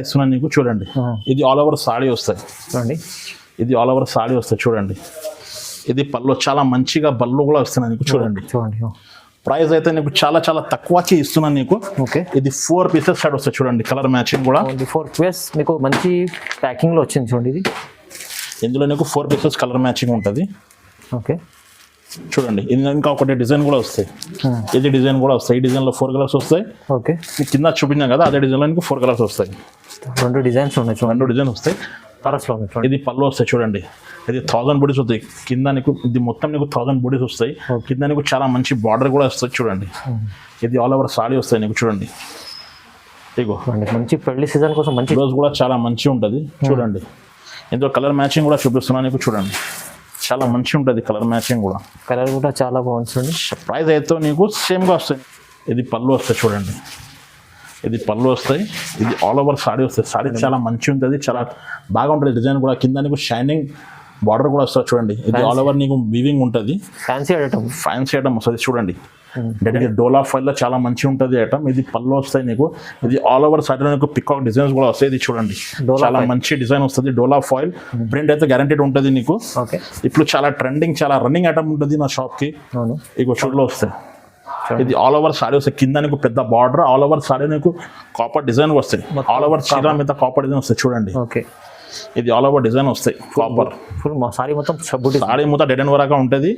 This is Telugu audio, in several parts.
ఇస్తున్నాను నీకు చూడండి. ఇది ఆల్ ఓవర్ సాడీ వస్తాయి చూడండి. ఇది ఆల్ ఓవర్ సాడీ వస్తాయి చూడండి. ఇది పళ్ళు చాలా మంచిగా బళ్ళు కూడా వస్తున్నాయి నీకు చూడండి. చూడండి ప్రైస్ అయితే నీకు చాలా చాలా తక్కువకి ఇస్తున్నాను నీకు. ఓకే, ఇది 4 పీసెస్ షర్ట్ వస్తాయి చూడండి. కలర్ మ్యాచింగ్ కూడా 4 పీసెస్ మీకు మంచి ప్యాకింగ్ లో వచ్చింది చూడండి. ఇది ఇందులో నీకు 4 పీసెస్ కలర్ మ్యాచింగ్ ఉంటుంది. ఓకే చూడండి. ఇంకా ఒకటి డిజైన్ కూడా వస్తాయి. ఇది డిజైన్ కూడా వస్తాయి. ఈ డిజైన్ లో 4 కలర్స్ వస్తాయి. ఓకే, కింద చూపించాం కదా అదే డిజైన్ లో నీకు 4 కలర్స్ వస్తాయి. 2 డిజైన్స్ ఉన్నాయి చూడండి. 2 డిజైన్ వస్తాయి. ఇది పళ్ళు వస్తాయి చూడండి. ఇది 1000 బూడీస్ వస్తాయి కింద నీకు. ఇది మొత్తం నీకు 1000 బూడీస్ వస్తాయి. కింద నీకు చాలా మంచి బార్డర్ కూడా వస్తుంది చూడండి. ఇది ఆల్ ఓవర్ సాడీ వస్తాయి నీకు చూడండి. ఇగో మంచి పెళ్లి సీజన్ కోసం మంచి రోజు కూడా చాలా మంచిగా ఉంటుంది చూడండి. ఇందులో కలర్ మ్యాచింగ్ కూడా చూపిస్తున్నాను నీకు చూడండి. చాలా మంచి ఉంటుంది కలర్ మ్యాచింగ్ కూడా. కలర్ కూడా చాలా బాగుంటుంది. ప్రైస్ అయితే నీకు సేమ్గా వస్తాయి. ఇది పళ్ళు వస్తాయి చూడండి. ఇది పళ్ళు వస్తాయి. ఇది ఆల్ ఓవర్ సాడీ వస్తాయి. సాడీ చాలా మంచిగా ఉంటుంది. చాలా బాగా ఉంటుంది డిజైన్ కూడా. కింద నీకు షైనింగ్ బార్డర్ కూడా వస్తుంది చూడండి. ఇది ఆల్ ఓవర్ నీకు వీవింగ్ ఉంటుంది. ఫ్యాన్సీ ఐటమ్ వస్తుంది చూడండి. డైరెక్ట్ డోలా ఫైల్లో చాలా మంచిగా ఉంటుంది ఐటమ్. ఇది పళ్ళు వస్తాయి నీకు. ఇది ఆల్ ఓవర్ సాడీలో నీకు పికాక్ డిజైన్స్ కూడా వస్తాయి. ఇది చూడండి చాలా మంచి డిజైన్ వస్తుంది. డోలా ఫాయిల్ ప్రింట్ అయితే గ్యారంటీడ్ ఉంటుంది నీకు. ఇప్పుడు చాలా ట్రెండింగ్ చాలా రన్నింగ్ ఐటమ్ ఉంటుంది నా షాప్కి. ఇక చూడలో వస్తాయి. ఇది ఆల్ ఓవర్ సాడీ వస్తాయి. కింద నీకు పెద్ద బార్డర్ ఆల్ ఓవర్ సాడీ నీకు కాపర్ డిజైన్ వస్తాయి. ఆల్ ఓవర్ చీర మీద కాపర్ డిజైన్ వస్తాయి చూడండి. ఓకే, ఇది ఆల్ ఓవర్ డిజైన్ వస్తాయి. కాపర్ ఫుల్ సారీ మొత్తం సాడీ మొత్తం డెడ్ అండ్ వరకు ఉంటుంది.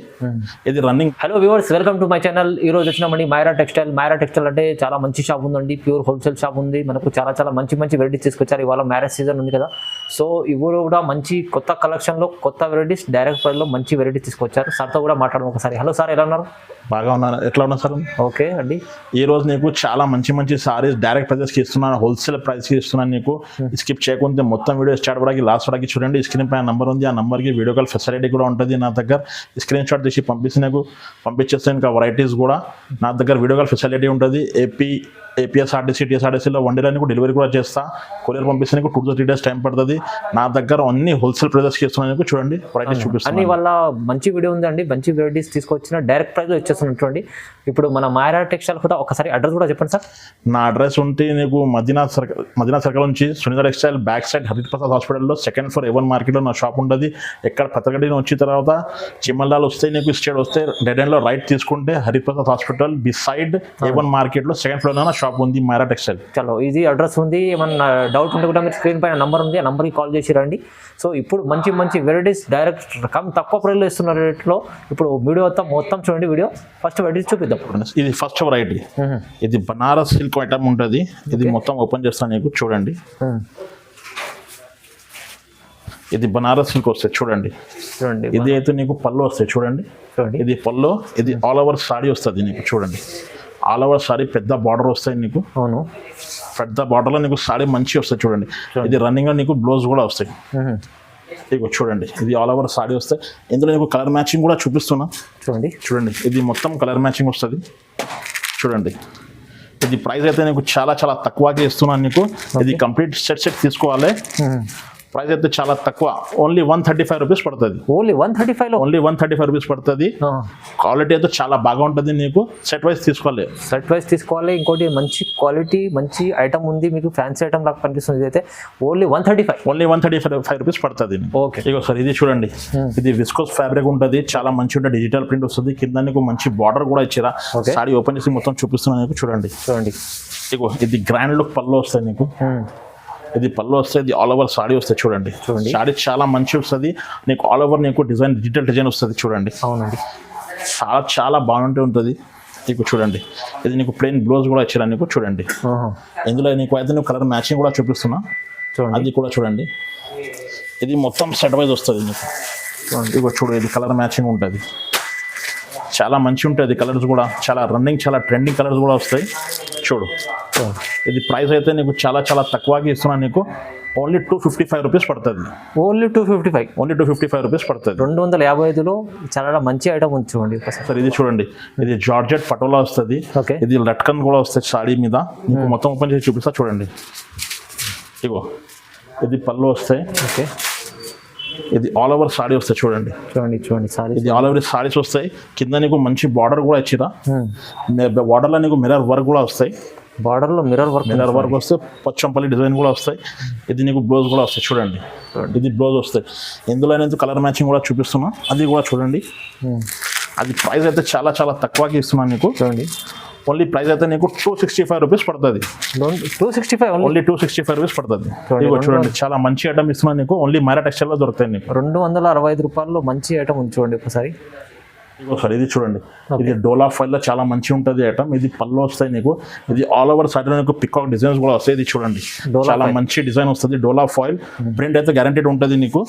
ఇది running. Hello viewers, welcome to my channel. ఈ రోజు వచ్చినామండి మైరా టెక్స్టైల్. మైరా టెక్స్టైల్ అంటే చాలా మంచి షాప్ ఉందండి. ప్యూర్ హోల్సేల్ షాప్ ఉంది. మనకు చాలా చాలా మంచి మంచి వెరైటీస్ తీసుకొచ్చారు. ఇవాళ మ్యారేజ్ సీజన్ ఉంది కదా, సో ఇవ్వరు కూడా మంచి కొత్త కలెక్షన్లో కొత్త వెరైటీస్ డైరెక్ట్ ప్రైస్లో మంచి వెరైటీస్ తీసుకొచ్చారు. సార్తో కూడా మాట్లాడడం ఒకసారి. హలో సార్, ఎలా ఉన్నారు? బాగా ఉన్నారు. ఎట్లా ఉన్నారు సార్? ఓకే అండి. ఈ రోజు నీకు చాలా మంచి మంచి సారీస్ డైరెక్ట్ ప్రైజెస్కి ఇస్తున్నాను. హోల్సేల్ ప్రైస్కి ఇస్తున్నాను నీకు. స్కిప్ చేయకుంటే మొత్తం వీడియో స్టార్ట్ వరకు లాస్ట్ వరకు చూడండి. స్క్రీన్ పైన నంబర్ ఉంది. ఆ నెంబర్కి వీడియో కాల్ ఫెసిలిటీ కూడా ఉంటుంది నా దగ్గర. స్క్రీన్ షాట్ తీసి పంపించేస్తే ఇంకా వెరైటీస్ కూడా నా దగ్గర వీడియో కాల్ ఫెసిలిటీ ఉంటుంది. ఏపీఎస్ఆర్టీసీ టీఎస్ఆర్టీసీలో 1 డే నీకు డెలివరీ కూడా చేస్తా. కొరియర్ పంపిస్తే నీకు 2 to 3 days టైం పడుతుంది. నా దగ్గర అన్ని హోల్సేల్ ప్రైజెస్కి ఇస్తున్నాను నీకు. చూడండి వెరైటీస్ చూపిస్తాను. అన్ని వల్ల మంచి వీడియో ఉందండి. మంచి వెరైటీస్ తీసుకొచ్చిన డైరెక్ట్ ప్రైస్ వచ్చేస్తున్నాం చూడండి. ఇప్పుడు మన మైరా టెక్స్టైల్ కూడా ఒకసారి అడ్రస్ కూడా చెప్పండి సార్. నా అడ్రస్ ఉంటే నీకు మదీనా సర్కిల్ నుంచి Sunitha textile back side Harith Prasad హాస్పిటల్లో 2nd floor A1 మార్కెట్లో నా షాప్ ఉంటుంది. ఎక్కడ పత్తగడ్డిని వచ్చిన తర్వాత చిమ్మల్లాలు వస్తాయి నీకు. స్టేట్ వస్తే డెడ్ ఎండ్లో రైట్ తీసుకుంటే Harit Prasad hospital beside A1 మార్కెట్లో 2nd floor లో షాప్ ఉంది మైరా టెక్స్టైల్. చలో ఈజీ అడ్రస్ ఉంది. ఏమన్నా డౌట్ ఉంటే కూడా మీరు స్క్రీన్ పైన నంబర్ ఉంది. ఆ నంబర్కి కాల్ చేసి రండి. సో ఇప్పుడు మంచి మంచి వెరైటీస్ డైరెక్ట్ తక్కువ ప్రైస్లో ఇస్తున్న రేట్లో ఇప్పుడు వీడియో మొత్తం చూడండి. వీడియో ఫస్ట్ వెరైటీస్ చూపిద్దాం. ఇది ఫస్ట్ వెరైటీ. ఇది బనారస్ సిల్క్ ఐటమ్ ఉంటుంది. ఇది మొత్తం ఓపెన్ చేస్తాను నీకు చూడండి. ఇది బనారస్ సిల్క్ వస్తాయి చూడండి. ఇది అయితే నీకు పళ్ళు వస్తాయి చూడండి. ఇది పళ్ళు. ఇది ఆల్ ఓవర్ సాడీ వస్తుంది నీకు చూడండి. ఆల్ ఓవర్ సారీ పెద్ద బార్డర్ వస్తాయి నీకు. అవును, పెద్ద బార్డర్లో నీకు సారీ మంచి వస్తాయి చూడండి. ఇది రన్నింగ్లో నీకు బ్లౌజ్ కూడా వస్తాయి. ఇక చూడండి. ఇది ఆల్ ఓవర్ సాడీ వస్తాయి. ఇందులో నీకు కలర్ మ్యాచింగ్ కూడా చూపిస్తున్నా చూడండి. ఇది మొత్తం కలర్ మ్యాచింగ్ వస్తుంది చూడండి. ఇది ప్రైస్ అయితే నీకు చాలా చాలా తక్కువగా ఇస్తున్నాను నీకు. ఇది కంప్లీట్ సెట్ తీసుకోవాలి. ప్రైస్ అయితే చాలా తక్కువ. ఓన్లీ 135 రూపీస్ పడుతుంది. ఓన్లీ 135 రూపీస్ పడుతుంది. క్వాలిటీ అయితే చాలా బాగా ఉంటుంది నీకు. సెట్ వైజ్ తీసుకోవాలి. ఇంకోటి మంచి క్వాలిటీ మంచి ఐటమ్ ఉంది. మీకు ఫ్యాన్సీ ఐటమ్ లాగా కనిపిస్తుంది. ఇది అయితే ఓన్లీ 135 రూపీస్ పడుతుంది. ఓకే, ఇక సార్ ఇది చూడండి. ఇది విస్కోస్ ఫ్యాబ్రిక్ ఉంటుంది. చాలా మంచి ఉంటుంది. డిజిటల్ ప్రింట్ వస్తుంది. కింద నీకు మంచి బార్డర్ కూడా ఇచ్చారా. సారీ ఓపెన్ చేసి మొత్తం చూపిస్తున్నాను నీకు చూడండి. ఇగో ఇది గ్రాండ్ లుక్ పళ్ళు వస్తాయి నీకు. ఇది పళ్ళు వస్తాయి. ఇది ఆల్ ఓవర్ సాడీ వస్తాయి చూడండి. సాడీ చాలా మంచి వస్తుంది నీకు. ఆల్ ఓవర్ నీకు డిజైన్ డిజిటల్ డిజైన్ వస్తుంది చూడండి. అవునండి, చాలా చాలా బాగుంటే ఉంటుంది నీకు చూడండి. ఇది నీకు ప్లెయిన్ బ్లౌజ్ కూడా ఇచ్చారా నీకు చూడండి. ఇందులో నీకు అయితే నువ్వు కలర్ మ్యాచింగ్ కూడా చూపిస్తున్నా. అది కూడా చూడండి. ఇది మొత్తం సెట్ వైజ్ వస్తుంది నీకు. ఇక చూడు ఇది కలర్ మ్యాచింగ్ ఉంటుంది. చాలా మంచి ఉంటుంది. కలర్స్ కూడా చాలా రన్నింగ్ చాలా ట్రెండింగ్ కలర్స్ కూడా వస్తాయి చూడు. ఇది ప్రైస్ అయితే నీకు చాలా చాలా తక్కువగా ఇస్తున్నాను నీకు. ఓన్లీ 255 రూపీస్ పడుతుంది. ఓన్లీ 255 రూపీస్ పడుతుంది. 255లో చాలా మంచి ఐటమ్ ఉంది చూడండి. సార్ ఇది చూడండి. ఇది జార్జెట్ పటోలా వస్తుంది. ఇది లట్కన్ కూడా వస్తుంది సాడీ మీద. నీకు మొత్తం ఓపెన్ చేసి చూపిస్తా చూడండి. ఇగో ఇది పళ్ళు వస్తాయి. ఓకే, ఇది ఆల్ ఓవర్ సాడీ వస్తాయి చూడండి. సారీ ఇది ఆల్ ఓవర్ సారీస్ వస్తాయి. కింద నీకు మంచి బార్డర్ కూడా ఇచ్చిరా. బార్డర్లో నీకు మిర్రర్ వర్క్ కూడా వస్తాయి. బార్డర్లో మిర్రర్ వర్క్ వస్తే పచ్చంపల్లి డిజైన్ కూడా వస్తాయి. ఇది నీకు బ్లౌజ్ కూడా వస్తాయి చూడండి. ఇది బ్లౌజ్ వస్తాయి. ఇందులో అనేది కలర్ మ్యాచింగ్ కూడా చూపిస్తున్నా, అది కూడా చూడండి. అది ప్రైస్ అయితే చాలా చాలా తక్కువకి ఇస్తున్నాను నీకు. చూడండి ఓన్లీ ప్రైస్ అయితే నీకు 265 రూపీస్ పడుతుంది. 265 ఓన్లీ 265 రూపీస్ పడుతుంది. ఇదిగో చూడండి చాలా మంచి ఐటమ్ ఇస్తున్నాను నీకు. ఓన్లీ మైరా టెక్స్టైల్లో దొరుకుతాయి నీకు. 265 రూపాయల్లో మంచి ఐటమ్ ఉంది చూడండి ఒకసారి. ఇదిగో సార్ ఇది చూడండి. ఇది డోలా ఫైల్లో చాలా మంచి ఉంటుంది ఐటమ్. ఇది పళ్ళు వస్తాయి నీకు. ఇది ఆల్ ఓవర్ సైడ్ నీకు పికాక్ డిజైన్స్ కూడా వస్తాయి. ఇది చూడండి చాలా మంచి డిజైన్ వస్తుంది. డోలా ఫాయిల్ ప్రింట్ అయితే గ్యారంటీడ్ ఉంటుంది నీకు.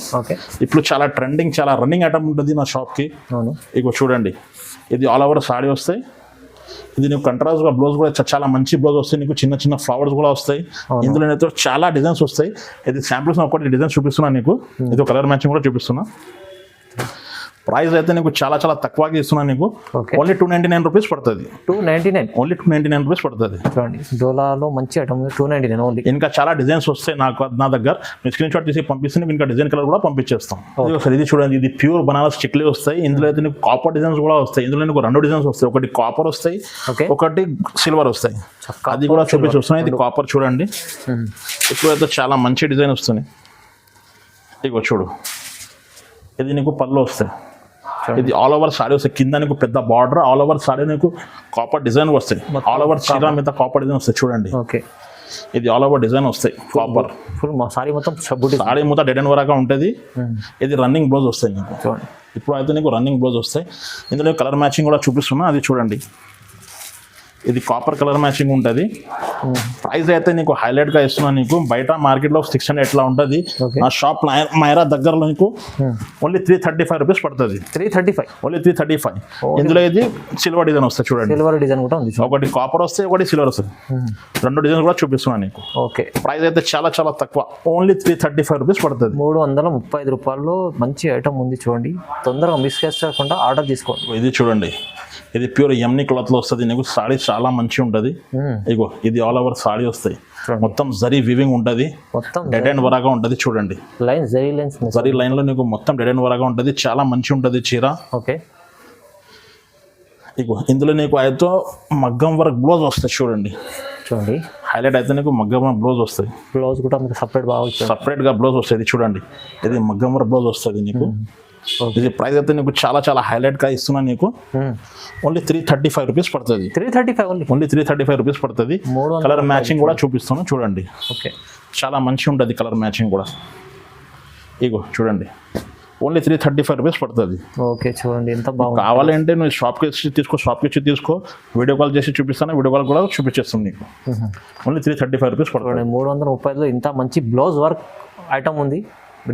ఇప్పుడు చాలా ట్రెండింగ్ చాలా రన్నింగ్ ఐటమ్ ఉంటుంది నా షాప్కి. ఇగో చూడండి ఇది ఆల్ ఓవర్ సాడీ వస్తాయి. ఇది నీకు కంట్రాస్ట్ గా బ్లౌజ్ కూడా చాలా మంచి బ్లౌజ్ వస్తాయి నీకు. చిన్న చిన్న ఫ్లవర్స్ కూడా వస్తాయి. ఇందులో అయితే చాలా డిజైన్స్ వస్తాయి. ఇది శాంపిల్స్ ఒకటి డిజైన్ చూపిస్తున్నా నీకు. ఇది కలర్ మ్యాచింగ్ కూడా చూపిస్తున్నా. ప్రైస్ అయితే నీకు చాలా చాలా తక్కువగా ఇస్తున్నా నీకు. ఓన్లీ 299 రూపీస్ పడుతుంది. 299 ఓన్లీ 299 రూపీస్ పడుతుంది. చూడండి డోలాలో మంచి ఐటమ్ 299 ఓన్లీ. ఇంకా చాలా డిజైన్స్ వస్తాయి నా దగ్గర. మీరు స్క్రీన్ షాట్ తీసి పంపిస్తే ఇంకా డిజైన్ కలర్ కూడా పంపించేస్తాం. ఇది చూడండి ఇది ప్యూర్ బనారస్ చిక్లీ వస్తాయి. ఇందులో అయితే నీకు కాపర్ డిజైన్స్ కూడా వస్తాయి. ఇందులో నీకు 2 డిజైన్స్ వస్తాయి. ఒకటి కాపర్ వస్తాయి, ఒకటి సిల్వర్ వస్తాయి. అది కూడా చూపిస్తున్నాయి. ఇది కాపర్ చూడండి. ఇప్పుడైతే చాలా మంచి డిజైన్ వస్తుంది. ఇగో చూడు ఇది నీకు పళ్ళు వస్తాయి. ఇది ఆల్ ఓవర్ సాడీ వస్తాయి. కింద నీకు పెద్ద బార్డర్, ఆల్ ఓవర్ సాడీ నీకు కాపర్ డిజైన్ వస్తాయి. ఆల్ ఓవర్ చీర మీద కాపర్ డిజైన్ వస్తాయి చూడండి. ఇది ఆల్ ఓవర్ డిజైన్ వస్తాయి కాపర్. ఫుల్ సారీ మొత్తం సాడీ మొత్తం డెడ్ అండ్ వరకు ఉంటుంది. ఇది రన్నింగ్ బ్లౌజ్ వస్తాయి నీకు. ఇప్పుడు అయితే నీకు రన్నింగ్ బ్లౌజ్ వస్తాయి. ఇందులో కలర్ మ్యాచింగ్ కూడా చూపిస్తున్నా, అది చూడండి. ఇది కాపర్ కలర్ మ్యాచింగ్ ఉంటుంది. ప్రైస్ అయితే నీకు హైలైట్గా ఇస్తున్నాను నీకు. బయట మార్కెట్లో 600 ఎట్లా ఉంటుంది. నా షాప్ మైరా దగ్గరలో నీకు ఓన్లీ 335 రూపీస్ పడుతుంది. 335 ఓన్లీ 335. ఇందులో ఇది సిల్వర్ డిజైన్ వస్తుంది చూడండి. సిల్వర్ డిజైన్ కూడా ఉంది. ఒకటి కాపర్ వస్తాయి, ఒకటి సిల్వర్ వస్తుంది. 2 డిజైన్ కూడా చూపిస్తున్నాను నీకు. ఓకే ప్రైస్ అయితే చాలా చాలా తక్కువ. ఓన్లీ 335 రూపీస్ పడుతుంది. 335 రూపాయల్లో మంచి ఐటమ్ ఉంది చూడండి. తొందరగా మిస్ చేసుకోకుండా ఆర్డర్ తీసుకోండి. ఇది చూడండి ఇది ప్యూర్ ఎమ్ని క్లాత్ లో వస్తుంది నీకు. సాడీ చాలా మంచి ఉంటుంది. ఇగో ఇది ఆల్ ఓవర్ సాడీ వస్తాయి. మొత్తం జరీ వివింగ్ ఉంటుంది. మొత్తం డెడ్ అండ్ వరాగా ఉంటుంది చూడండి. జరీ లైన్ లో నీకు మొత్తం డెడ్ అండ్ వరాగా ఉంటుంది. చాలా మంచి ఉంటుంది చీర. ఓకే ఇగో ఇందులో నీకు అయితే మగ్గం వర్క్ బ్లౌజ్ వస్తాయి చూడండి. చూడండి హైలైట్ అయితే నీకు మగ్గం వర్క్ బ్లౌజ్ వస్తాయి. బ్లౌజ్ కూడా మీకు సపరేట్ గా బ్లౌజ్ వస్తుంది చూడండి. ఇది మగ్గం వర్క్ బ్లౌజ్ వస్తుంది నీకు. ఇది ప్రైస్ అయితే నీకు చాలా చాలా హైలైట్ గా ఇస్తున్నా నీకు. ఓన్లీ 335 రూపీస్ పడుతుంది. 335 ఓన్లీ 335 రూపీస్ పడుతుంది. కలర్ మ్యాచింగ్ కూడా చూపిస్తాను చూడండి. ఓకే చాలా మంచి ఉంటుంది కలర్ మ్యాచింగ్ కూడా. ఇగో చూడండి ఓన్లీ 335 రూపీస్ పడుతుంది. ఓకే చూడండి ఎంత బాగుంది. కావాలంటే నువ్వు షాప్కి వచ్చి తీసుకో. వీడియో కాల్ చేసి చూపిస్తాను. వీడియో కాల్ కూడా చూపించేస్తాను నీకు. ఓన్లీ 335 రూపీస్ పడుతుంది. 330లో ఇంత మంచి బ్లౌజ్ వర్క్ ఐటమ్ ఉంది.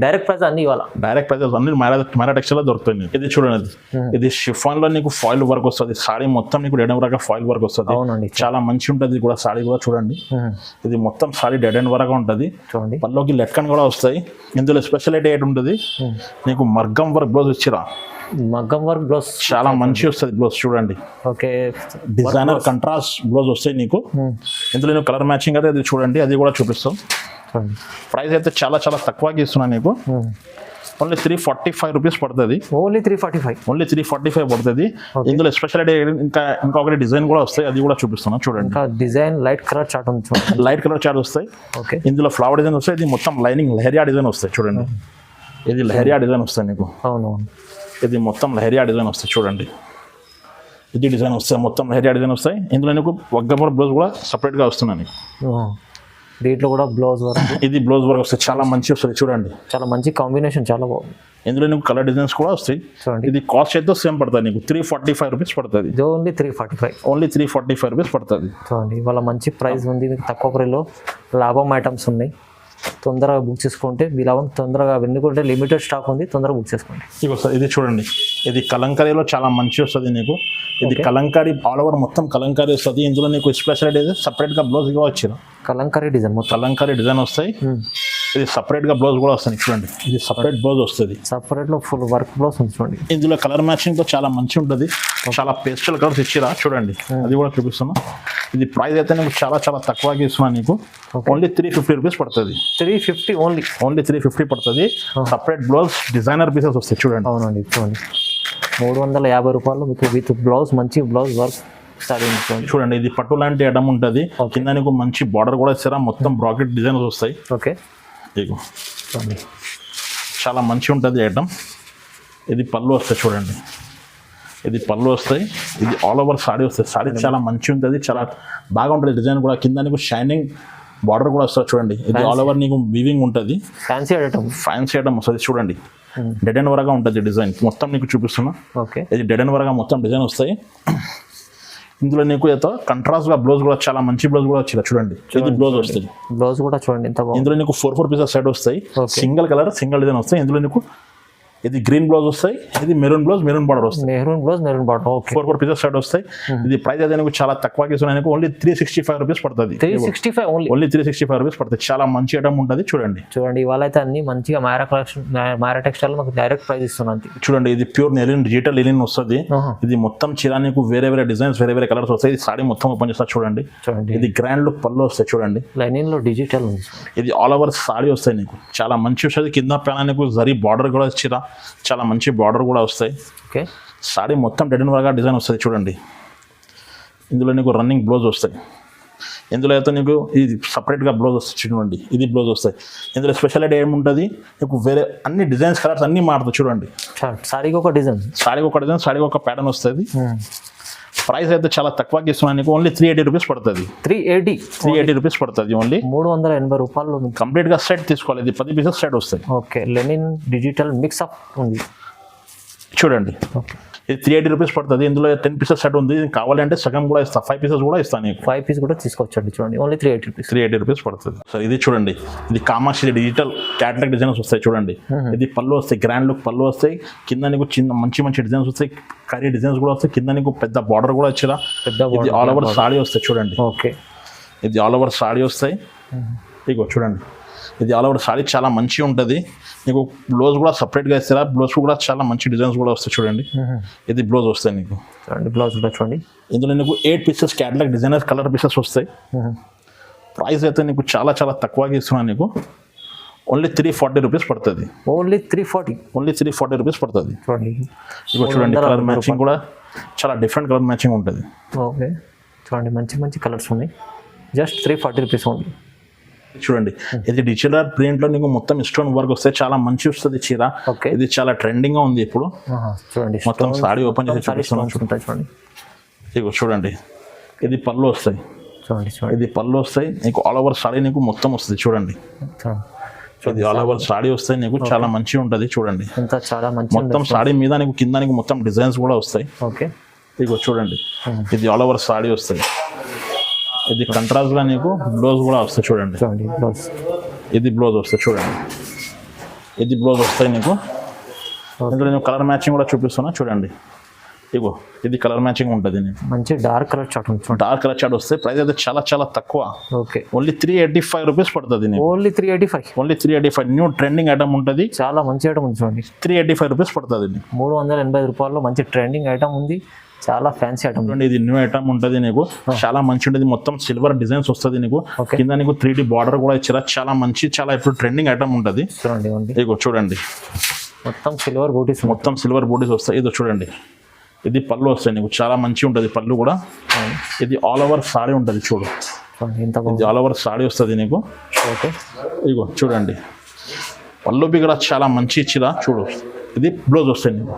డైరెక్ట్ ప్రైస్ అన్ని ఇవాళ డైరెక్ట్ ప్రైస్ అన్ని మైరా టెక్స్టైల్ లో దొరుకుతుంది. ఇది చూడండి ఇది షిఫాన్ లో నీకు ఫాయిల్ వర్క్ వస్తుంది. సాడీ మొత్తం నీకు డెడ్ అండ్ వరకు ఫాయిల్ వర్క్ వస్తుంది. చాలా మంచి ఉంటుంది కూడా సాడీ కూడా చూడండి. ఇది మొత్తం సాడీ డెడ్ అండ్ వరకు ఉంటుంది. చూడండి పల్లోకి లెక్కన్ కూడా వస్తాయి. ఇందులో స్పెషాలిటీ ఏంటి ఉంటుంది నీకు మగ్గం వర్క్ బ్లౌజ్ ఇచ్చిరా. మగ్గం వర్క్ బ్లౌజ్ చాలా మంచి వస్తుంది బ్లౌజ్ చూడండి. ఓకే డిజైనర్ కంట్రాస్ట్ బ్లౌజ్ వస్తాయి నీకు. ఇందులో నీకు కలర్ మ్యాచింగ్ అయితే అది చూడండి, అది కూడా చూపిస్తాం. ప్రైస్ అయితే చాలా చాలా తక్కువగా ఇస్తున్నాను నీకు. ఓన్లీ 345 రూపీస్ పడుతుంది. ఓన్లీ 345 పడుతుంది. ఇందులో స్పెషాలిటీ ఇంకొకటి డిజైన్ కూడా వస్తాయి, అది కూడా చూపిస్తున్నాను చూడండి. డిజైన్ లైట్ కలర్ చార్ట్ ఉంది. లైట్ కలర్ చార్ట్ వస్తాయి. ఓకే ఇందులో ఫ్లవర్ డిజైన్ వస్తాయి. ఇది మొత్తం లైనింగ్ లహరియా డిజైన్ వస్తాయి చూడండి. ఇది లహరియా డిజైన్ వస్తాయి నీకు. అవును ఇది మొత్తం లహరియా డిజైన్ వస్తాయి చూడండి. ఇది డిజైన్ వస్తాయి మొత్తం లహరియా డిజైన్ వస్తాయి. ఇందులో నీకు వగ్గపూర్ బ్లౌజ్ కూడా సపరేట్గా వస్తున్నాయి నీకు. దీంట్లో కూడా బ్లౌజ్ వర్క్, ఇది బ్లౌజ్ వర్క్ వస్తాయి. చాలా మంచి వస్తుంది చూడండి. చాలా మంచి కాంబినేషన్, చాలా బాగుంది. ఇందులో నీకు కలర్ డిజైన్స్ కూడా వస్తాయి చూడండి. ఇది కాస్ట్ అయితే సేమ్ పడుతుంది నీకు 345 రూపీస్ పడుతుంది. ఓన్లీ 345 రూపీస్ పడుతుంది చూడండి. ఇవాళ మంచి ప్రైస్ ఉంది. మీకు తక్కువ ప్రైస్లో లాభం ఐటమ్స్ ఉన్నాయి. తొందరగా బుక్ చేసుకుంటే మీ లాభం తొందరగా వెన్నుకుంటే లిమిటెడ్ స్టాక్ ఉంది, తొందరగా బుక్ చేసుకోండి. ఇది చూడండి, ఇది కలంకారీలో చాలా మంచి వస్తుంది నీకు. ఇది కలంకారీ ఆల్ ఓవర్ మొత్తం కలంకారీ వస్తుంది. ఇందులో నీకు స్పెషాలిటీ సపరేట్గా బ్లౌజ్ కూడా వచ్చిన కలంకారీ డిజైన్, కలంకారీ డిజైన్ వస్తాయి. ఇది సపరేట్గా బ్లౌజ్ కూడా వస్తుంది చూడండి. ఇది సపరేట్ బ్లౌజ్ వస్తుంది, సపరేట్లో ఫుల్ వర్క్ బ్లౌజ్ ఉంది చూడండి. ఇందులో కలర్ మ్యాచింగ్తో చాలా మంచి ఉంటుంది. చాలా పేస్టల్ కలర్స్ ఇచ్చిరా చూడండి, అది కూడా చూపిస్తున్నా. ఇది ప్రైస్ అయితే నీకు చాలా చాలా తక్కువగా ఇస్తున్నా నీకు. ఓన్లీ 350 రూపీస్ పడుతుంది. 350 ఓన్లీ 350 పడుతుంది. సపరేట్ బ్లౌజ్ డిజైనర్ పీసెస్ వస్తాయి చూడండి. అవునండి చూడండి, 350 రూపాయలు మీకు విత్ బ్లౌజ్, మంచి బ్లౌజ్ వర్క్ సారీ చూడండి. చూడండి ఇది పట్టు లాంటి ఐటమ్ ఉంటుంది. కింద నీకు మంచి బార్డర్ కూడా ఇస్తారా, మొత్తం బ్రాకెట్ డిజైన్స్ వస్తాయి. ఓకే ఇగో చాలా మంచి ఉంటుంది ఐటమ్. ఇది పళ్ళు వస్తాయి చూడండి, ఇది పళ్ళు వస్తాయి. ఇది ఆల్ ఓవర్ సాడీ వస్తాయి. సాడీ చాలా మంచి ఉంటుంది, చాలా బాగా ఉంటుంది డిజైన్ కూడా. కింద నీకు షైనింగ్ బార్డర్ కూడా వస్తుంది చూడండి. ఇది ఆల్ ఓవర్ నీకు వీవింగ్ ఉంటుంది, ఫ్యాన్సీ ఐటమ్ వస్తుంది చూడండి. డెడ్ అండ్ వరగా ఉంటుంది డిజైన్ మొత్తం నీకు చూపిస్తున్నా. ఓకే ఇది డెడ్ అండ్ వరగా మొత్తం డిజైన్ వస్తాయి. ఇందులో నీకు ఏదో కంట్రాస్ట్ గా బ్లౌజ్ కూడా చాలా మంచి బ్లౌజ్ కూడా వచ్చింది చూడండి. ఇది బ్లౌజ్ వస్తుంది, బ్లౌజ్ కూడా చూడండి ఎంత బాగుంది. ఇందులో నీకు 4 పీసెస్ సెట్ వస్తాయి. సింగిల్ కలర్ సింగిల్ డిజైన్ వస్తాయి. ఇందులో నీకు ఇది గ్రీన్ బ్లౌజ్ వస్తాయి, ఇది మెరూన్ బ్లౌజ్ మెరూన్ బార్డర్ వస్తాయి. Maroon border. Okay 4 pieces set వస్తాయి. ఇది ప్రైస్ అయితే నీకు చాలా తక్కువకి ఇస్తున్నాయి. ఓన్లీ 365 రూపీస్ పడుతుంది. 365 ఓన్లీ 365 రూపీస్ పడుతుంది. చాలా మంచి ఐటమ్ ఉంటుంది చూడండి. ఇవాళ అయితే అన్ని మంచిగా మైరా కలెక్షన్, మైరా టెక్స్టైల్ మాకు డైరెక్ట్ ప్రైస్ ఇస్తున్నాను. చూడండి ఇది ప్యూర్ నెలిన్ డిజిటల్ నెలిన్ వస్తుంది. ఇది మొత్తం చీర నీకు వేరే వేరే డిజైన్స్ వేరే వేరే కలర్స్ వస్తాయి. ఇది సాడీ మొత్తం ఓపెన్ చేస్తారు చూడండి. ఇది గ్రాండ్ లుక్ పళ్ళు వస్తాయి చూడండి. లైనింగ్ లో డిజిటల్ ఉంది. ఇది ఆల్ ఓవర్ సాడీ వస్తాయి నీకు చాలా మంచి వస్తుంది. కింద పైన నీకు జరీ బార్డర్ కూడా చీర చాలా మంచి బార్డర్ కూడా వస్తాయి. ఓకే సాడీ మొత్తం డెడ్ అండ్ వరగా డిజైన్ వస్తుంది చూడండి. ఇందులో నీకు రన్నింగ్ బ్లౌజ్ వస్తాయి. ఇందులో అయితే నీకు ఇది సపరేట్గా బ్లౌజ్ వస్తుంది చూడండి. ఇది బ్లౌజ్ వస్తాయి. ఇందులో స్పెషాలిటీ ఏముంటుంది నీకు వేరే అన్ని డిజైన్స్ కలర్స్ అన్నీ మారుతాయి చూడండి. సాడీకి ఒక డిజైన్, సాడీకి ఒక ప్యాటర్న్ వస్తుంది. ప్రైస్ అయితే చాలా తక్కువకి ఇస్తున్నాను నీకు. ఓన్లీ 380 రూపీస్ పడుతుంది. 380 రూపీస్ పడుతుంది. ఓన్లీ 380 రూపాయలు కంప్లీట్ గా సెట్ తీసుకోవాలి. ఇది 10 పీసెస్ సెట్ వస్తాయి. Okay Lenin digital mix up ఉంది చూడండి. ఇది 380 రూపీస్ పడుతుంది. ఇందులో 10 పీసెస్ సెట్ ఉంది. కావాలంటే సగం కూడా ఇస్తా, 5 పీసెస్ కూడా ఇస్తాను నీకు. 5 పీస్ కూడా తీసుకోవచ్చండి చూడండి. ఓన్లీ 380 రూపీస్ పడుతుంది. సార్ ఇది చూడండి, ఇది కామాక్షి డిజిటల్ క్యాటలాగ్ డిజైన్స్ వస్తాయి చూడండి. ఇది పళ్ళు వస్తాయి, గ్రాండ్ లుక్ పళ్ళు వస్తాయి. కింద నీకు చిన్న మంచి డిజైన్స్ వస్తాయి, కర్రీ డిజైన్స్ కూడా వస్తాయి. కింద నీకు పెద్ద బార్డర్ కూడా వచ్చిరా. ఇది ఆల్ ఓవర్ సాడీ వస్తాయి చూడండి. ఓకే ఇది ఆల్ ఓవర్ సాడీ వస్తాయి. ఇగో చూడండి, ఇది ఆల్ ఓవర్ సాడీ చాలా మంచిగా ఉంటుంది. నీకు బ్లౌజ్ కూడా సపరేట్గా ఇస్తారా. బ్లౌజ్ కూడా చాలా మంచి డిజైన్స్ కూడా వస్తాయి చూడండి. ఇది బ్లౌజ్ వస్తాయి నీకు చూడండి. బ్లౌజ్ కూడా చూడండి. ఇందులో నీకు 8 pieces catalogue designer colour pieces వస్తాయి. ప్రైస్ అయితే నీకు చాలా చాలా తక్కువగా ఇస్తున్నాను నీకు. ఓన్లీ 340 రూపీస్ పడుతుంది. ఓన్లీ 340 రూపీస్ పడుతుంది. చూడండి. ఇగో చూడండి, కలర్ మ్యాచింగ్ కూడా చాలా డిఫరెంట్ కలర్ మ్యాచింగ్ ఉంటుంది. ఓకే చూడండి, మంచి కలర్స్ ఉన్నాయి. Just 340 rupees only. చూడండి, ఇది డిజిటల్ ప్రింట్ లో నీకు మొత్తం స్టోన్ వర్క్ వస్తే చాలా మంచి వస్తుంది చీర. ఇది చాలా ట్రెండింగ్ గా ఉంది ఇప్పుడు. చూడండి మొత్తం సాడీ ఓపెన్ చేసి చూపిస్తున్నాను చూడండి. ఇగో చూడండి, ఇది పళ్ళు వస్తాయి చూడండి. ఇది పళ్ళు వస్తాయి నీకు. ఆల్ ఓవర్ సాడీ నీకు మొత్తం వస్తుంది చూడండి. ఇది ఆల్ ఓవర్ సాడీ వస్తాయి నీకు, చాలా మంచిగా ఉంటుంది చూడండి. చాలా మంచి మొత్తం సాడీ మీద నీకు కింద నీకు మొత్తం డిజైన్స్ కూడా వస్తాయి. ఓకే ఇగో చూడండి, ఇది ఆల్ ఓవర్ సాడీ వస్తాయి. ఇది కంట్రాస్ట్ గా నీకు బ్లౌజ్ కూడా వస్తాయి చూడండి. ఇది బ్లౌజ్ వస్తాయి చూడండి. ఇది బ్లౌజ్ వస్తాయి నీకు. ఇందులో నేను కలర్ మ్యాచింగ్ కూడా చూపిస్తున్నా చూడండి. ఇగో ఇది కలర్ మ్యాచింగ్ ఉంటుంది నీకు. మంచి డార్క్ కలర్ చార్ట్ ఉంటుంది. డార్క్ కలర్ చార్ట్ వస్తాయి. ప్రైస్ అయితే చాలా చాలా తక్కువ. ఓకే ఓన్లీ 385 రూపీస్ పడుతుంది నీకు. ఓన్లీ 385 న్యూ ట్రెండింగ్ ఐటమ్ ఉంటుంది. చాలా మంచి ఐటమ్ ఉంది చూడండి. 385 రూపీస్ పడుతుంది నీకు. 380 రూపాయల్లో మంచి ట్రెండింగ్ ఐటమ్ ఉంది. చాలా ఫ్యాన్సీ ఐటమ్. ఇది న్యూ ఐటమ్ ఉంటుంది నీకు. చాలా మంచి ఉంటుంది. మొత్తం సిల్వర్ డిజైన్స్ వస్తుంది నీకు. కింద నీకు 3D బార్డర్ కూడా ఇచ్చారా. చాలా మంచి, చాలా ఇప్పుడు ట్రెండింగ్ ఐటమ్ ఉంటుంది. ఇగో చూడండి, మొత్తం సిల్వర్ బూటీస్ వస్తాయి. ఇదో చూడండి, ఇది పళ్ళు వస్తాయి నీకు. చాలా మంచి ఉంటుంది పళ్ళు కూడా. ఇది ఆల్ ఓవర్ సాడీ ఉంటుంది చూడు. ఇది ఆల్ ఓవర్ సాడీ వస్తుంది నీకు. ఓకే ఇగో చూడండి, పళ్ళు కూడా చాలా మంచి ఇచ్చిరా చూడు. ఇది బ్లౌజ్ వస్తాయి నీకు.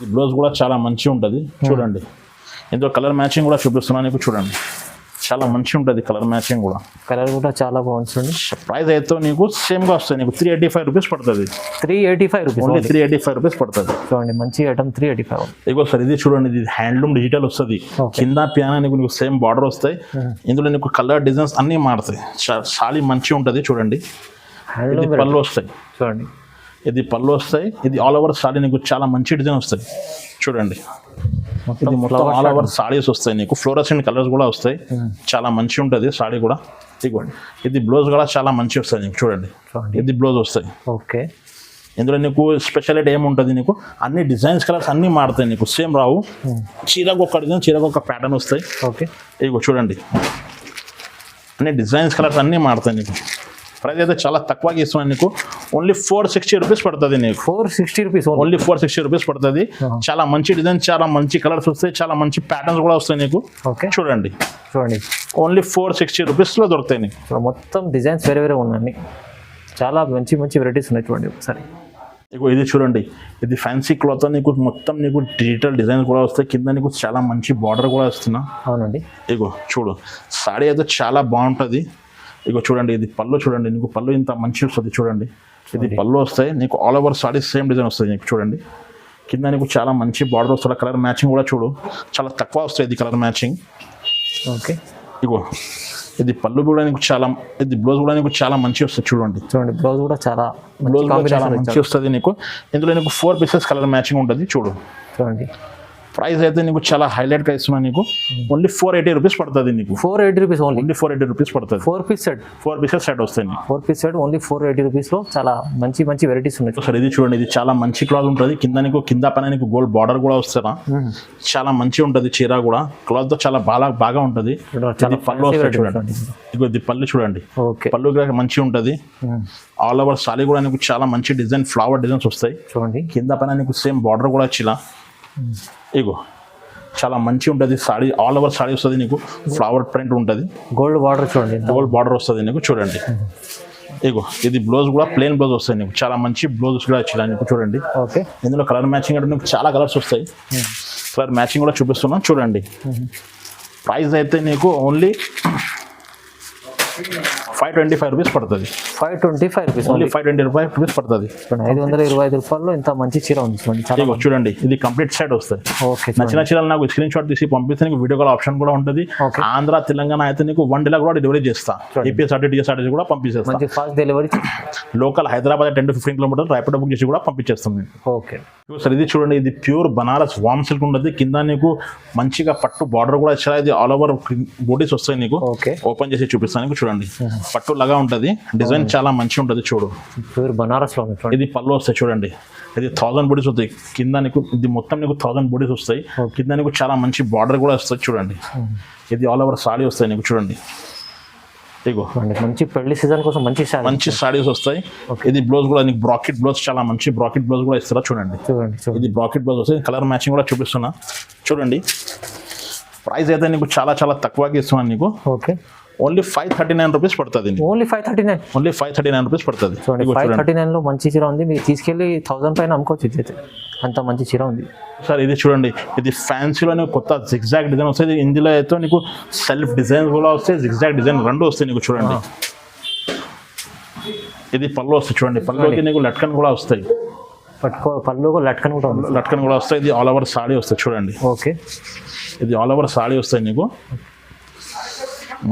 ఈ బ్లౌజ్ కూడా చాలా మంచిగా ఉంటుంది చూడండి. ఇందులో కలర్ మ్యాచింగ్ కూడా చూపిస్తున్నాను నీకు చూడండి. చాలా మంచిగా ఉంటుంది కలర్ మ్యాచింగ్ కూడా. కలర్ కూడా చాలా బాగుంటుంది. ప్రైస్ అయితే నీకు సేమ్గా వస్తుంది నీకు. 385 రూపీస్ పడుతుంది. 385 రూపీస్ ఓన్లీ 385 రూపీస్ పడుతుంది. చూడండి, మంచి ఐటమ్ 385. ఇగో సార్, ఇది చూడండి, ఇది హ్యాండ్లూమ్ డిజిటల్ వస్తుంది. కింద పియానా నీకు సేమ్ బార్డర్ వస్తాయి. ఇందులో నీకు కలర్ డిజైన్స్ అన్నీ మారుతాయి. చాలా మంచిగా ఉంటుంది చూడండి. ఇది పళ్ళు వస్తాయి చూడండి. ఇది పళ్ళు వస్తాయి. ఇది ఆల్ ఓవర్ సాడీ నీకు చాలా మంచి డిజైన్ వస్తాయి చూడండి. ఇది మొత్తం ఆల్ ఓవర్ సాడీస్ వస్తాయి నీకు. ఫ్లోరసెంట్ కలర్స్ కూడా వస్తాయి. చాలా మంచి ఉంటుంది సాడీ కూడా. ఇదిగోండి, ఇది బ్లౌజ్ కూడా చాలా మంచి వస్తుంది నీకు చూడండి. ఇది బ్లౌజ్ వస్తాయి. ఓకే, ఇందులో నీకు స్పెషాలిటీ ఏముంటుంది నీకు, అన్ని డిజైన్స్ కలర్స్ అన్నీ మారుతాయి నీకు. సేమ్ రావు. చీరకు ఒక డిజైన్, చీరకు ఒక ప్యాటర్న్ వస్తాయి. ఓకే, ఇదిగో చూడండి, అన్ని డిజైన్స్ కలర్స్ అన్నీ మారుతాయి నీకు. ప్రైస్ అయితే చాలా తక్కువగా ఇస్తున్నాను నీకు. ఓన్లీ 460 రూపీస్ పడుతుంది నీకు. 460 రూపీస్ ఓన్లీ 460 రూపీస్ పడుతుంది. చాలా మంచి డిజైన్, చాలా మంచి కలర్స్ వస్తాయి, చాలా మంచి ప్యాటర్న్స్ కూడా వస్తాయి నీకు. ఓకే చూడండి ఓన్లీ 460 రూపీస్లో దొరుకుతాయి నీకు. మొత్తం డిజైన్స్ వేరే వేరే ఉన్నాయి, చాలా మంచి మంచి వెరైటీస్ ఉన్నాయి. చూడండి ఒకసారి ఇగో ఇది చూడండి, ఇది ఫ్యాన్సీ క్లాత్ నీకు మొత్తం నీకు డిజిటల్ డిజైన్ కూడా వస్తాయి. కింద నీకు చాలా మంచి బార్డర్ కూడా వస్తున్నా. అవునండి. ఇగో చూడు, సాడీ అయితే చాలా బాగుంటుంది. ఇగో చూడండి, ఇది పళ్ళు చూడండి, నీకు పళ్ళు ఇంత మంచి వస్తుంది. చూడండి, ఇది పళ్ళు వస్తాయి నీకు. All over saree same design వస్తుంది నీకు. చూడండి, కింద నీకు చాలా మంచి బార్డర్ వస్తుంది. కలర్ మ్యాచింగ్ కూడా చూడు, చాలా తక్కువ వస్తుంది ఇది కలర్ మ్యాచింగ్. ఓకే ఇగో ఇది పళ్ళు కూడా నీకు చాలా, ఇది బ్లౌజ్ కూడా నీకు చాలా మంచి వస్తుంది. చూడండి బ్లౌజ్ కూడా చాలా మంచి వస్తుంది నీకు. ఇందులో నీకు 4 పీసెస్ కలర్ మ్యాచింగ్ ఉంటుంది. చూడండి, ప్రైస్ అయితే నీకు చాలా హైలైట్గా ఇస్తున్నా నీకు. ఓన్లీ 480 రూపీస్ పడుతుంది నీకు. 480 రూపీస్ ఓన్లీ 480 రూపీస్ పడుతుంది. 4 పీస్ సెట్, 4 పీసెస్ సెట్ వస్తాయి నీకు. 4 పీస్ సెట్ ఓన్లీ 480 రూపీస్లో చాలా మంచి మంచి వెరైటీస్ ఉన్నాయి. సార్ ఇది చూడండి, ఇది చాలా మంచి క్లాత్ ఉంటుంది. కింద పైన నీకు గోల్డ్ బార్డర్ కూడా వస్తారా, చాలా మంచి ఉంటుంది. చీర కూడా క్లాత్ తో చాలా బాగా ఉంటుంది. ఇది పళ్ళు వస్తాయి చూడండి, ఇగో ఇది పళ్ళు చూడండి, పళ్ళు కూడా మంచి ఉంటుంది. ఆల్ ఓవర్ సారీ కూడా నీకు చాలా మంచి డిజైన్, ఫ్లవర్ డిజైన్స్ వస్తాయి. చూడండి, కింద పైన నీకు సేమ్ బార్డర్ కూడా వచ్చిలా. ఇగో చాలా మంచి ఉంటుంది సాడీ. ఆల్ ఓవర్ సాడీ వస్తుంది నీకు. ఫ్లవర్ ప్రింట్ ఉంటుంది, గోల్డ్ బార్డర్ చూడండి, గోల్డ్ బార్డర్ వస్తుంది నీకు. చూడండి, ఇగో ఇది బ్లౌజ్ కూడా ప్లెయిన్ బ్లౌజ్ వస్తాయి నీకు. చాలా మంచి బ్లౌజ్ కూడా వచ్చిలా నీకు. చూడండి, ఓకే ఇందులో కలర్ మ్యాచింగ్ అంటే నీకు చాలా కలర్స్ వస్తాయి. కలర్ మ్యాచింగ్ కూడా చూపిస్తున్నాం. చూడండి, ప్రైస్ అయితే నీకు ఓన్లీ 525 రూపీస్ పడుతుంది. 525 రూపీస్ ఓన్లీ 525 రూపీస్ పడుతుంది. 525 రూపాయల్లో ఇంత మంచి చీర ఉంది చూడండి, ఇది కంప్లీట్ సెట్ వస్తాయి. ఓకే, నచ్చిన చీరలు నాకు స్క్రీన్ షాట్ తీసి పంపిస్తే నీకు వీడియో కాల్ ఆప్షన్ కూడా ఉంటుంది. ఆంధ్ర తెలంగాణ అయితే నీకు 1 డే కూడా డెలివరీ చేస్తా. ఏపీఎస్ఆర్టీ టీఎస్ఆర్టీ కూడా పంపించేస్తాను. Fast delivery. Local Hyderabad 10 to 15 kilometres Rapido book చేసి కూడా పంపించేస్తాం. ఓకే సార్ ఇది చూడండి, ఇది ప్యూర్ బనారస్ వామ్ సిల్క్ ఉంటుంది. కింద నీకు మంచిగా పట్టు బార్డర్ కూడా ఇచ్చారా. ఇది ఆల్ ఓవర్ బూటీస్ వస్తాయి నీకు. ఓపెన్ చేసి చూపిస్తాను నీకు. చూడండి, పట్టు లాగా ఉంటుంది. డిజైన్ చాలా మంచి ఉంటుంది. చూడు, ప్యూర్ బనారస్ లో ఇది పళ్ళు వస్తాయి. చూడండి, ఇది 1000 బూటీస్ వస్తాయి. కింద నీకు ఇది మొత్తం నీకు 1000 బూటీస్ వస్తాయి. కింద నీకు చాలా మంచి బార్డర్ కూడా వస్తుంది. చూడండి, ఇది ఆల్ ఓవర్ సాడీ వస్తాయి నీకు. చూడండి, ఇగో మంచి పెళ్లి సీజన్ కోసం మంచి సాడీస్ వస్తాయి. ఇది బ్లౌజ్ కూడా నీకు బ్రాకెట్ బ్లౌజ్, చాలా మంచి బ్రాకెట్ బ్లౌజ్ కూడా ఇస్తారా. చూడండి, ఇది బ్రాకెట్ బ్లౌజ్ వస్తాయి. కలర్ మ్యాచింగ్ కూడా చూపిస్తున్నా. చూడండి, ప్రైస్ అయితే నీకు చాలా తక్కువగా ఇస్తున్నాను నీకు. ఓకే, ఓన్లీ 539 రూపీస్ పడుతుంది. ఓన్లీ 539 రూపీస్ పడుతుంది. 539 లో మంచి చీర ఉంది. మీరు తీసుకెళ్ళి 1000 పైన అమ్ముకోవచ్చు. ఇది అంత మంచి చీర ఉంది సార్. ఇది చూడండి, ఇది ఫ్యాన్సీలో కొత్త జిగ్జాగ్ డిజైన్ వస్తాయి. ఇందులో అయితే నీకు సెల్ఫ్ డిజైన్ కూడా వస్తాయి, జిగ్జాగ్ డిజైన్ రెండు వస్తాయి నీకు. చూడండి, ఇది పళ్ళు వస్తాయి. చూడండి, పళ్ళుకి నీకు లట్కన్ కూడా వస్తాయి. పళ్ళు లట్కన్ కూడా వస్తాయి. ఇది ఆల్ ఓవర్ సాడీ వస్తాయి. చూడండి, ఓకే, ఇది ఆల్ ఓవర్ సాడీ వస్తాయి నీకు.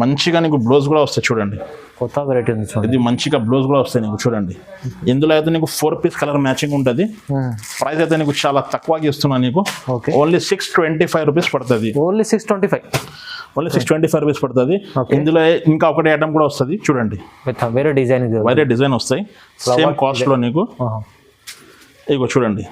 మంచిగా నీకు బ్లౌజ్ కూడా వస్తాయి. చూడండి, కొత్త వెరైటీ ఉంది. ఇది మంచిగా బ్లౌజ్ కూడా వస్తాయి నీకు. చూడండి, ఇందులో అయితే నీకు 4 పీస్ కలర్ మ్యాచింగ్ ఉంటుంది. ప్రైస్ అయితే నీకు చాలా తక్కువగా ఇస్తున్నా నీకు. ఓన్లీ 625 రూపీస్ పడుతుంది. ఓన్లీ 625 రూపీస్ పడుతుంది. ఇందులో ఇంకా ఒకటి ఐటమ్ కూడా వస్తుంది. చూడండి, వేరే డిజైన్ వస్తాయి సేమ్ కాస్ట్ లో నీకు. ఇగో చూడండి,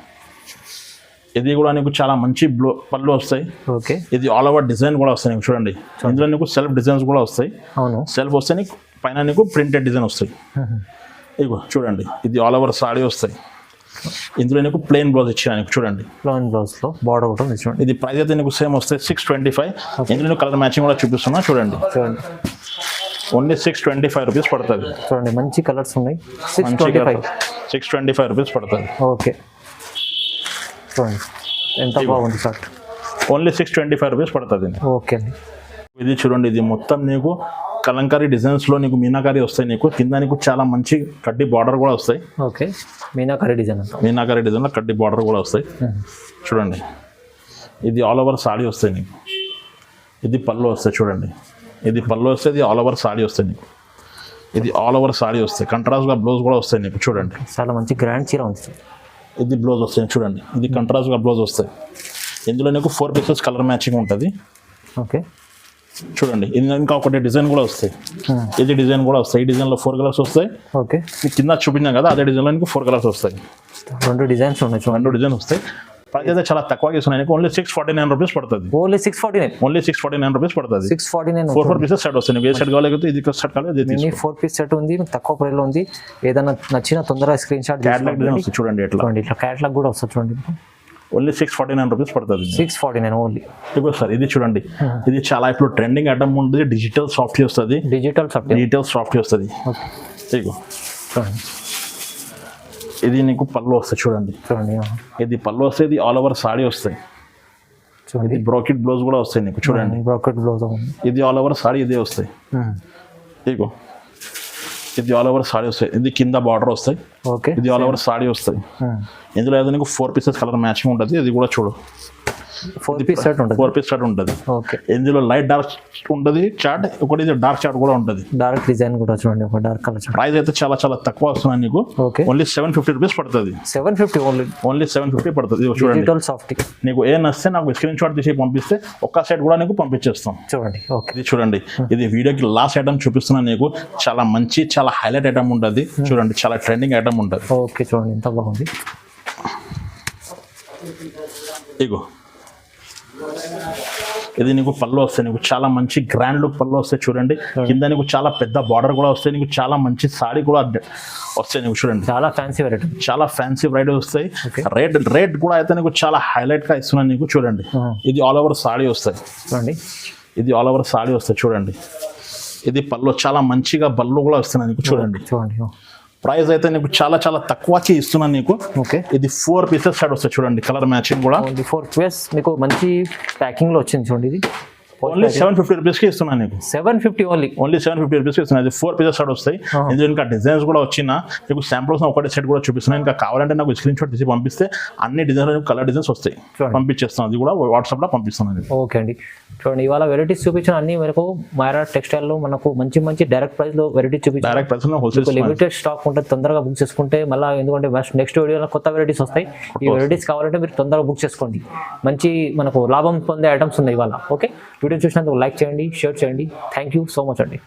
ఇది కూడా నీకు చాలా మంచి పళ్ళు వస్తాయి. ఓకే, ఇది ఆల్ ఓవర్ డిజైన్ కూడా వస్తాయి నీకు. చూడండి, ఇందులో నీకు సెల్ఫ్ డిజైన్స్ కూడా వస్తాయి. అవును, సెల్ఫ్ వస్తాయి నీకు. పైన నీకు ప్రింటెడ్ డిజైన్ వస్తాయి. ఇగో చూడండి, ఇది ఆల్ ఓవర్ సాడీ వస్తాయి. ఇందులో నీకు ప్లెయిన్ బ్లౌజ్ ఇచ్చిన నీకు. చూడండి, ప్లెయిన్ బ్లౌజ్ లో బార్డర్ కూడా ఉంది. ఇది ప్రైస్ అయితే నీకు సేమ్ వస్తాయి 625. ఇందులో కలర్ మ్యాచింగ్ కూడా చూపిస్తున్నా. చూడండి, ఓన్లీ 625 రూపీస్ పడుతుంది. చూడండి, మంచి కలర్స్ ఉన్నాయి. 625 రూపీస్ పడుతుంది. ఓకే, చూడండి ఎంత బాగుంది సార్. ఓన్లీ 625 రూపీస్ పడుతుంది. ఓకే, ఇది చూడండి, ఇది మొత్తం నీకు కలంకారీ డిజైన్స్ లో నీకు మీనాకారీ వస్తాయి నీకు. కింద నీకు చాలా మంచి కడ్డీ బార్డర్ కూడా వస్తాయి. ఓకే, మీనాకారీ డిజైన్ లో కడ్డీ బార్డర్ కూడా వస్తాయి. చూడండి, ఇది ఆల్ ఓవర్ సాడీ వస్తాయి నీకు. ఇది పళ్ళు వస్తాయి. చూడండి, ఇది పళ్ళు వస్తే ఇది ఆల్ ఓవర్ సాడీ వస్తాయి నీకు. ఇది ఆల్ ఓవర్ సాడీ వస్తాయి. కంట్రాస్ట్ గా బ్లౌజ్ కూడా వస్తాయి నీకు. చూడండి, చాలా మంచి గ్రాండ్ చీర ఉంది. ఇది బ్లౌజ్ వస్తాయి. చూడండి, ఇది కంట్రాస్ట్ గా బ్లౌజ్ వస్తాయి. ఇందులో నీకు 4 పీసెస్ కలర్ మ్యాచింగ్ ఉంటుంది. ఓకే, చూడండి, ఇంకా ఒకటి డిజైన్ కూడా వస్తాయి. ఇది డిజైన్ కూడా వస్తాయి. ఈ డిజైన్ లో 4 కలర్స్ వస్తాయి. ఓకే, కింద చూపించాం కదా, అదే డిజైన్ లో నీకు 4 కలర్స్ వస్తాయి. 2 డిజైన్స్ ఉన్నాయి. 2 డిజైన్ వస్తాయి. ప్రైస్ అయితే చాలా తక్కువగా ఇస్తున్నాయి. ఓన్లీ 649 రూపీస్ పడుతుంది. ఓన్లీ 649. ఓన్లీ 649 రూపీస్ పడుతుంది. 649. 4 పీసెస్ సెట్ వస్తుంది. ఏ సెట్ కావాలంటే ఇది సెట్ కావాలి. మినీ 4 పీస్ సెట్ ఉంది, మీకు తక్కువ ప్రైస్ లో ఉంది. ఏదైనా నచ్చిన తొందరగా స్క్రీన్ షాట్ క్యాటలాగ్ డిజైన్ వస్తుంది చూడండి. ఎట్లా ఇట్లా క్యాటలాగ్ కూడా వస్తుంది చూడండి. ఓన్లీ 649 రూపీస్ పడుతుంది. 649 ఓన్లీ. ఇప్పుడు సార్ ఇది చూడండి, ఇది చాలా ఇప్పుడు ట్రెండింగ్ ఐటమ్ ఉంటుంది. డిజిటల్ సాఫ్ట్వేర్ వస్తుంది. డిజిటల్ సాఫ్ట్వేర్ వస్తుంది. ఇదిగో ఇది నీకు పళ్ళు వస్తాయి చూడండి. ఇది పళ్ళు వస్తాయి. ఇది ఆల్ ఓవర్ సాడీ వస్తాయి. ఇది బ్రోకెట్ బ్లౌజ్ కూడా వస్తాయి నీకు చూడండి. బ్రోకెట్ బ్లౌజ్ ఇది ఆల్ ఓవర్ సాడీ ఇదే వస్తాయి. ఇదిగో ఇది ఆల్ ఓవర్ సాడీ వస్తాయి. ఇది కింద బార్డర్ వస్తాయి. ఓకే, ఇది ఆల్ ఓవర్ సాడీ వస్తాయి. ఇందులో ఏదో నీకు 4 పీసెస్ కలర్ మ్యాచింగ్ ఉంటుంది. ఇది కూడా చూడు, 4 పీస్ సెట్ ఉంటుంది. 4 పీస్ సెట్ ఉంటుంది. ఓకే, ఇందులో లైట్ డార్క్ ఉంటుంది చార్ట్, ఒకటి డార్క్ చార్ట్ కూడా ఉంటుంది. డార్క్ డిజైన్ కూడా చూడండి, ఒక డార్క్ కలర్ చార్ట్. ప్రైస్ అయితే చాలా చాలా తక్కువ వస్తుంది నీకు. ఓకే, ఓన్లీ 750 రూపీస్ పడుతుంది. 750 ఓన్లీ 750 పడుతుంది. చూడండి, డిజిటల్ సాఫ్ట్. నీకు ఏ నస్తే నాకు స్క్రీన్ షాట్ తీసి పంపిస్తే ఒక్క సెట్ కూడా నీకు పంపించేస్తాం. చూడండి. ఓకే, ఇది చూడండి, ఇది వీడియోకి లాస్ట్ ఐటమ్ చూపిస్తున్నాను నీకు. చాలా మంచి, చాలా హైలైట్ ఐటమ్ ఉంటుంది చూడండి. చాలా ట్రెండింగ్ ఐటమ్ ఉంటుంది. ఓకే, చూడండి ఎంత బాగుంది. ఇగో ఇది నీకు పళ్ళు వస్తాయి. నీకు చాలా మంచి గ్రాండ్ లుక్ పళ్ళు వస్తాయి చూడండి. కింద నీకు చాలా పెద్ద బార్డర్ కూడా వస్తాయి. నీకు చాలా మంచి సాడీ కూడా వస్తాయి. నీకు చూడండి, చాలా ఫ్యాన్సీ వెరైటీ, చాలా ఫ్యాన్సీ వెరైటీ వస్తాయి. రేట్ కూడా అయితే నీకు చాలా హైలైట్ గా ఇస్తున్నాను నీకు చూడండి. ఇది ఆల్ ఓవర్ సాడీ వస్తాయి చూడండి. ఇది ఆల్ ఓవర్ సాడీ వస్తాయి చూడండి. ఇది పళ్ళు చాలా మంచిగా బళ్ళు కూడా వస్తున్నాయి నీకు చూడండి. చూడండి, ప్రైస్ అయితే నీకు చాలా చాలా తక్కువకి ఇస్తున్నాను నీకు. ఓకే, ఇది 4 పీసెస్ సెట్ వస్తాయి చూడండి. కలర్ మ్యాచింగ్ కూడా 4 పీస్ మీకు మంచి ప్యాకింగ్ లో వచ్చింది చూడండి. ఇది ఓన్లీ 750 రూపీస్కి ఇస్తున్నాను నీకు. 750 ఓన్లీ 750 రూపీస్కి ఇస్తున్నాను. ఇది 4 పీసెస్ సెట్ వస్తాయి. ఇందులో ఇంకా డిజైన్స్ కూడా వచ్చిన నీకు శాంపుల్స్ ఒకటి సెట్ కూడా చూపిస్తున్నాను. ఇంకా కావాలంటే నాకు స్క్రీన్ షాట్ తీసి పంపిస్తే అన్ని డిజైన్స్ కలర్ డిజైన్స్ వస్తాయి, పంపించేస్తాను. అది కూడా వాట్సాప్లో పంపిస్తున్నాను. ఓకే అండి, చూడండి ఇవాళ వెరైటీస్ చూపించిన అన్ని మనకు మైరా టెక్స్టైల్లో మనకు మంచి మంచి డైరెక్ట్ ప్రైస్ లో వెరైటీస్ చూపించారు. డైరెక్ట్ ప్రైస్ లో హోల్సేల్ లిమిటెడ్ స్టాక్ ఉంటుంది. తొందరగా బుక్ చేసుకుంటే మళ్ళీ ఎందుకంటే నెక్స్ట్ వీడియోలో కొత్త వెరైటీస్ వస్తాయి. ఈ వెరైటీస్ కావాలంటే మీరు తొందరగా బుక్ చేసుకోండి. మంచి మనకు లాభం పొందే ఐటమ్స్ ఉన్నాయి ఇవాళ. ఓకే, వీడియో చూసినందుకు లైక్ చేయండి, షేర్ చేయండి. థ్యాంక్ యూ సో మచ్ అండి.